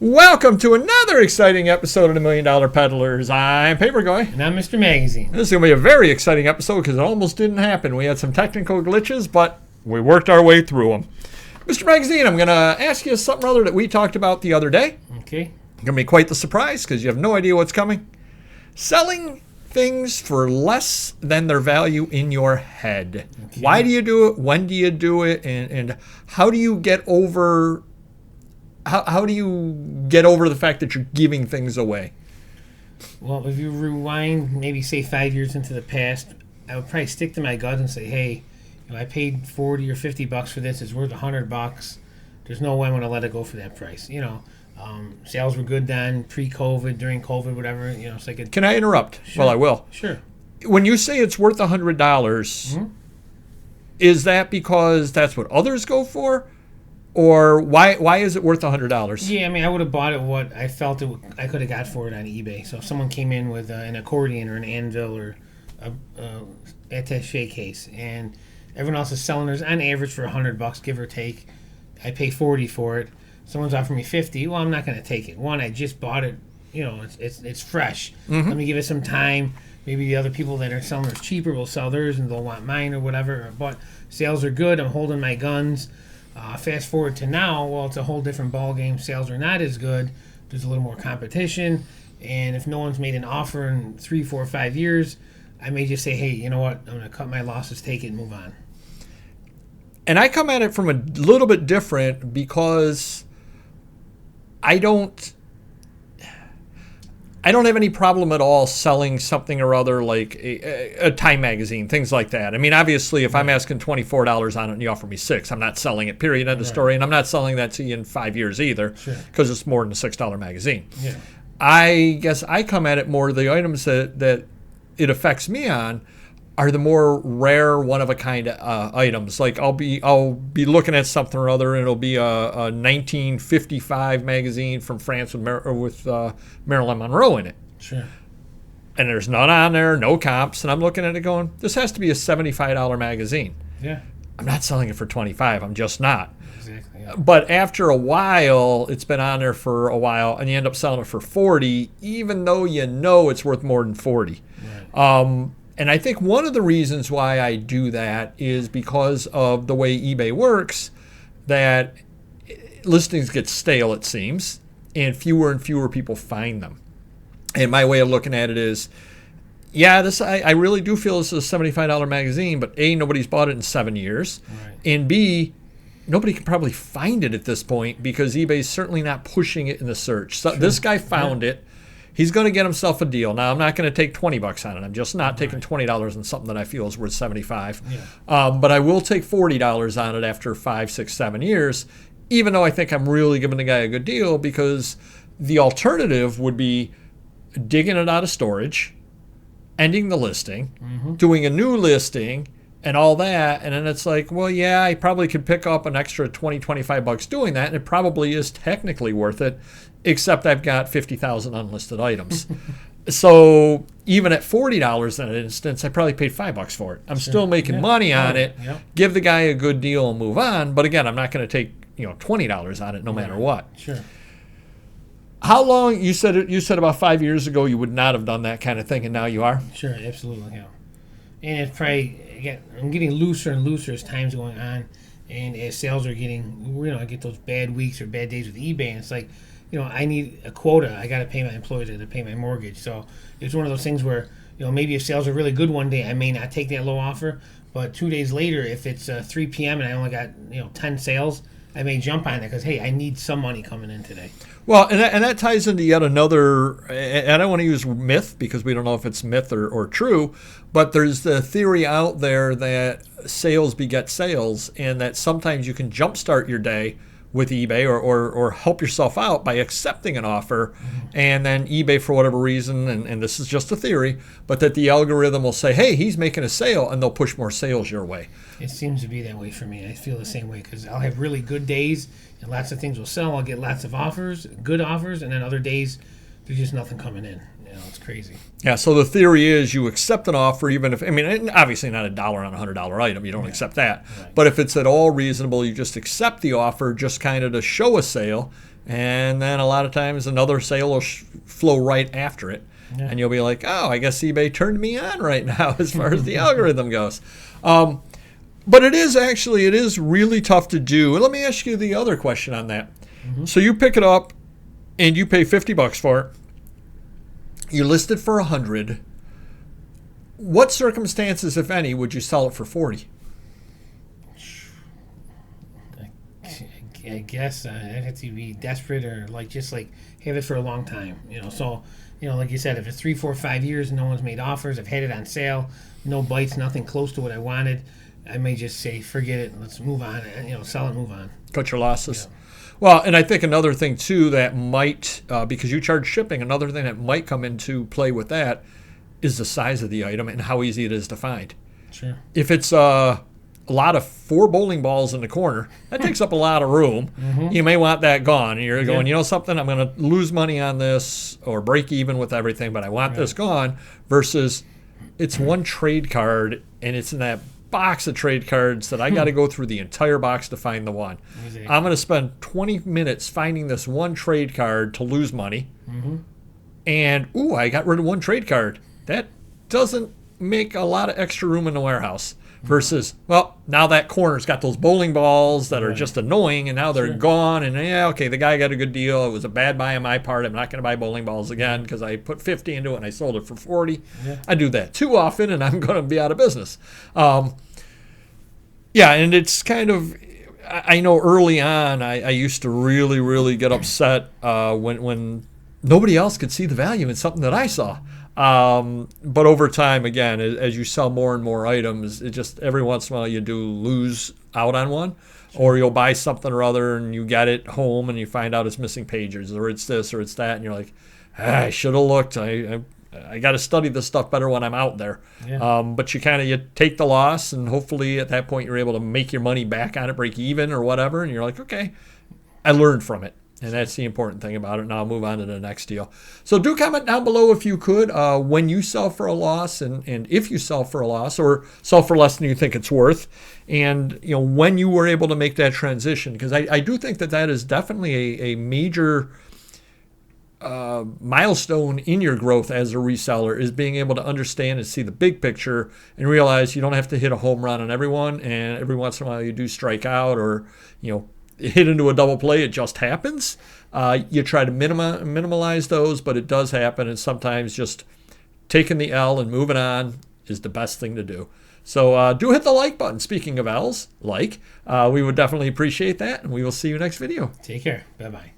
Welcome to another exciting episode of the Million Dollar Peddlers. I'm Paper Guy. And I'm Mr. Magazine. This is going to be a very exciting episode because it almost didn't happen. We had some technical glitches, but we worked our way through them. Mr. Magazine, I'm going to ask you something or other that we talked about the other day. Okay. It's going to be quite the surprise because you have no idea what's coming. Selling things for less than their value in your head. Okay. Why do you do it? When do you do it? And how do you get over... How do you get over the fact that you're giving things away? Well, if you rewind, maybe say 5 years into the past, I would probably stick to my gut and say, hey, I paid $40 or $50 for this. It's worth $100. There's no way I'm going to let it go for that price. Sales were good then, pre-COVID, during COVID, whatever. It's like Can I interrupt? Sure. Well, I will. Sure. When you say it's worth $100, is that because that's what others go for? Or why is it worth $100? Yeah, I would have bought it what I felt I could have got for it on eBay. So if someone came in with an accordion or an anvil or a attaché case, and everyone else is selling theirs on average for $100, give or take, I pay $40 for it. Someone's offering me $50. Well, I'm not going to take it. One, I just bought it. It's fresh. Let me give it some time. Maybe the other people that are selling theirs cheaper will sell theirs, and they'll want mine or whatever. But sales are good. I'm holding my guns. Fast forward to now, well, it's a whole different ballgame. Sales are not as good. There's a little more competition. And if no one's made an offer in 3, 4, 5 years, I may just say, hey, you know what? I'm going to cut my losses, take it, and move on. And I come at it from a little bit different because I don't have any problem at all selling something or other like a Time magazine, things like that. Obviously, if I'm asking $24 on it and you offer me $6, I'm not selling it, period, end of story. And I'm not selling that to you in 5 years either because it's more than a $6 magazine. Yeah. I guess I come at it more, the items that it affects me on are the more rare, one-of-a-kind items. Like I'll be looking at something or other, and it'll be a 1955 magazine from France with Marilyn Monroe in it. Sure. And there's none on there, no comps, and I'm looking at it going, this has to be a $75 magazine. Yeah. I'm not selling it for $25. I'm just not. Exactly. Yeah. But after a while, it's been on there for a while, and you end up selling it for $40, even though you know it's worth more than $40. Right. And I think one of the reasons why I do that is because of the way eBay works, that listings get stale, it seems, and fewer people find them. And my way of looking at it is, I really do feel this is a $75 magazine, but A, nobody's bought it in 7 years, Right. and B, nobody can probably find it at this point because eBay's certainly not pushing it in the search. So This guy found it. He's going to get himself a deal. Now, I'm not going to take $20 on it. I'm just not taking $20 on something that I feel is worth $75. Yeah. But I will take $40 on it after 5, 6, 7 years, even though I think I'm really giving the guy a good deal, because the alternative would be digging it out of storage, ending the listing, doing a new listing, and all that. And then it's like, well, yeah, I probably could pick up an extra $20, $25 doing that, and it probably is technically worth it, except I've got 50,000 unlisted items. So even at $40 in an instance, I probably paid $5 for it. I'm still making money on it, give the guy a good deal and move on. But again, I'm not going to take $20 on it no matter what. Sure. How long, you said about 5 years ago you would not have done that kind of thing, and now you are? Sure, absolutely, yeah. And it's probably, again, I'm getting looser and looser as time's going on, and as sales are getting, I get those bad weeks or bad days with eBay, and it's like, I need a quota. I got to pay my employees. I got to pay my mortgage. So it's one of those things where, maybe if sales are really good one day, I may not take that low offer, but 2 days later, if it's 3 p.m. and I only got 10 sales, I may jump on that because, hey, I need some money coming in today. Well, and that ties into yet another, and I don't want to use myth because we don't know if it's myth or true, but there's the theory out there that sales beget sales, and that sometimes you can jumpstart your day with eBay or help yourself out by accepting an offer, and then eBay, for whatever reason, and this is just a theory, but that the algorithm will say, hey, he's making a sale, and they'll push more sales your way. It seems to be that way for me. I feel the same way because I'll have really good days and lots of things will sell. I'll get lots of offers, good offers, and then other days there's just nothing coming in. It's crazy. Yeah, so the theory is you accept an offer, even if, obviously not $1 on a $100 item, you don't accept that. Right. But if it's at all reasonable, you just accept the offer just kind of to show a sale, and then a lot of times another sale will flow right after it. Yeah. And you'll be like, oh, I guess eBay turned me on right now as far as the algorithm goes. But it is really tough to do. Let me ask you the other question on that. Mm-hmm. So you pick it up and you pay $50 for it. You list it for $100. What circumstances, if any, would you sell it for $40? I guess I'd have to be desperate or just have it for a long time. So like you said, if it's 3, 4, 5 years, no one's made offers. I've had it on sale, no bites, nothing close to what I wanted. I may just say, forget it, let's move on. Sell and move on. Cut your losses. Yeah. Well, and I think another thing too that might, because you charge shipping, another thing that might come into play with that is the size of the item and how easy it is to find. Sure. If it's a lot of 4 bowling balls in the corner, that takes up a lot of room. Mm-hmm. You may want that gone. And you're going, something, I'm going to lose money on this or break even with everything, but I want this gone, versus it's one trade card and it's in that box of trade cards that I got to go through the entire box to find the one. Exactly. I'm going to spend 20 minutes finding this one trade card to lose money. Mm-hmm. And, I got rid of one trade card. That doesn't make a lot of extra room in the warehouse. Versus, now that corner's got those bowling balls that are just annoying, and now they're gone. And the guy got a good deal. It was a bad buy on my part. I'm not going to buy bowling balls again because I put 50 into it and I sold it for 40. Yeah. I do that too often, and I'm going to be out of business. And it's kind of, I know early on I used to really, really get upset when nobody else could see the value in something that I saw. But over time, again, as you sell more and more items, it just every once in a while you do lose out on one, or you'll buy something or other and you get it home and you find out it's missing pages, or it's this or it's that, and you're like, I should have looked. I got to study this stuff better when I'm out there. Yeah. But you take the loss, and hopefully at that point you're able to make your money back on it, break even or whatever, and you're like, okay, I learned from it. And that's the important thing about it. Now I'll move on to the next deal. So do comment down below if you could, when you sell for a loss, and if you sell for a loss or sell for less than you think it's worth, and when you were able to make that transition, because I do think that is definitely a major milestone in your growth as a reseller, is being able to understand and see the big picture and realize you don't have to hit a home run on everyone, and every once in a while you do strike out or hit into a double play. It just happens. You try to minimize those, but it does happen, and sometimes just taking the L and moving on is the best thing to do. So do hit the like button. Speaking of L's, we would definitely appreciate that, and we will see you next video. Take care. Bye-bye.